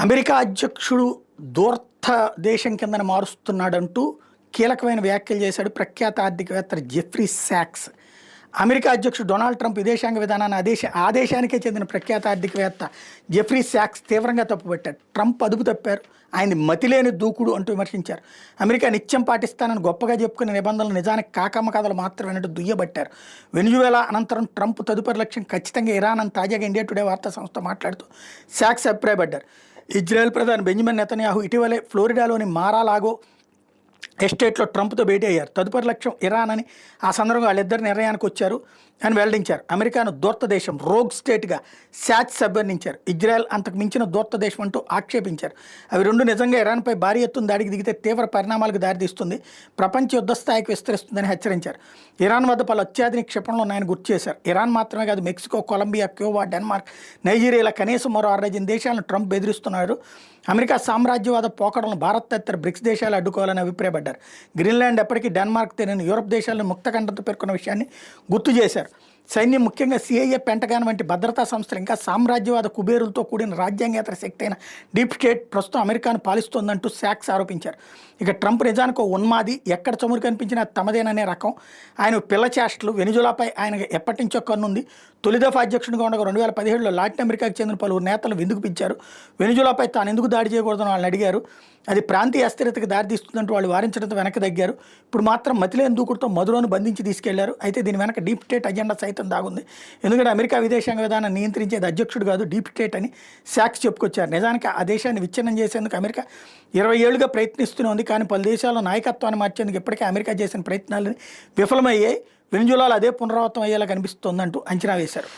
America అధ్యక్షుడు దూర్త దేశం కిందన మారుస్తున్నాడంటూ కీలకమైన వ్యాఖ్యలు చేశాడు ప్రఖ్యాత ఆర్థికవేత్త జెఫ్రీ శాక్స్. అమెరికా అధ్యక్షుడు డొనాల్డ్ ట్రంప్ విదేశాంగ విధానాన్ని ఆ దేశానికే చెందిన ప్రఖ్యాత ఆర్థికవేత్త జెఫ్రీ శాక్స్ తీవ్రంగా తప్పుపట్టారు. ట్రంప్ అదుపు తప్పారు, ఆయనది మతిలేని దూకుడు అంటూ విమర్శించారు. అమెరికా నిత్యం పాటిస్తానని గొప్పగా చెప్పుకునే నిబంధనలు నిజానికి కాకమ్మ కథలు మాత్రమేనట్టు దుయ్యబట్టారు. వెనిజువేలా అనంతరం ట్రంప్ తదుపరి లక్ష్యం ఖచ్చితంగా ఇరాన్ అని తాజాగా ఇండియా టుడే వార్తా సంస్థ మాట్లాడుతూ శాక్స్ అభిప్రాయపడ్డారు. ఇజ్రాయెల్ ప్రధాని బెంజమిన్ నెతన్యాహు ఇటీవలే ఫ్లోరిడాలోని మారాలాగో ఎస్టేట్లో ట్రంప్తో భేటీ అయ్యారు. తదుపరి లక్ష్యం ఇరాన్ అని ఆ సందర్భంగా వాళ్ళిద్దరు నిర్ణయానికి వచ్చారు అని వెల్లడించారు. అమెరికాను దూర్త దేశం, రోగ్ స్టేట్గా శాక్స్ అభ్యర్థించారు. ఇజ్రాయెల్ అంతకు మించిన దూర్త దేశం అంటూ ఆక్షేపించారు. అవి రెండు నిజంగా ఇరాన్పై భారీ ఎత్తున దాడికి దిగితే తీవ్ర పరిణామాలకు దారితీస్తుంది, ప్రపంచ యుద్ధ స్థాయికి విస్తరిస్తుందని హెచ్చరించారు. ఇరాన్ వద్ద పలు అత్యాధునిక క్షిపణులు ఉన్నాయని గుర్తు చేశారు. ఇరాన్ మాత్రమే కాదు, Mexico, Colombia, Cuba, Denmark, Nigeria కనీసం మరో 6 దేశాలను ట్రంప్ బెదిరిస్తున్నారు. అమెరికా సామ్రాజ్యవాద పోకడలను భారత్ తదితర బ్రిక్స్ దేశాలు అడ్డుకోవాలని అభిప్రాయపడ్డారు. గ్రీన్లాండ్ ఎప్పటికీ డెన్మార్క్ తెలియని యూరప్ దేశాలను ముక్తకంఠంతో పేర్కొన్న విషయాన్ని గుర్తు చేశారు. సైన్యం, ముఖ్యంగా సిఐఏ, పెంటగాన్ వంటి భద్రతా సంస్థలు ఇంకా సామ్రాజ్యవాద కుబేరులతో కూడిన రాజ్యాంగేతర శక్తి అయిన డీప్ స్టేట్ ప్రస్తుతం అమెరికాను పాలిస్తోందంటూ శాక్స్ ఆరోపించారు. ఇక ట్రంప్ నిజానికి ఉన్మాది, ఎక్కడ చమురు కనిపించినా తమదేననే రకం. ఆయన పిల్ల చేష్టలు, వెనిజులాపై ఆయన ఎప్పటి నుంచో కన్నుంది. తొలి దఫా అధ్యక్షుడిగా ఉండగా 2017లో లాటిన్ అమెరికాకు చెందిన పలువురు నేతలు విందుకు పిలిచారు. వెనిజులాపై తాను ఎందుకు దాడి చేయకూడదని వాళ్ళని అడిగారు. అది ప్రాంతీయ అస్థిరతకు దారితీస్తుందంటూ వాళ్ళు వారించడంతో వెనక్కి తగ్గారు. ఇప్పుడు మాత్రం మతిలేని దూకుడుతో మధురోను బంధించి తీసుకెళ్లారు. అయితే దీని వెనక డీప్ స్టేట్ అజెండా సైతం దాగుంది. ఎందుకంటే అమెరికా విదేశాంగ విధానం నియంత్రించేది అధ్యక్షుడు కాదు, డీప్ స్టేట్ అని శాక్స్ చెప్పుకొచ్చారు. నిజానికి ఆ దేశాన్ని విచ్ఛిన్నం చేసేందుకు అమెరికా 20 ఏళ్లుగా ప్రయత్నిస్తూనే ఉంది. కానీ పలు దేశాల్లో నాయకత్వాన్ని మార్చేందుకు ఇప్పటికే అమెరికా చేసిన ప్రయత్నాలని విఫలమయ్యాయి. వెనిజులాలో అదే పునరావృతం అయ్యేలా కనిపిస్తోందంటూ అంచనా వేశారు.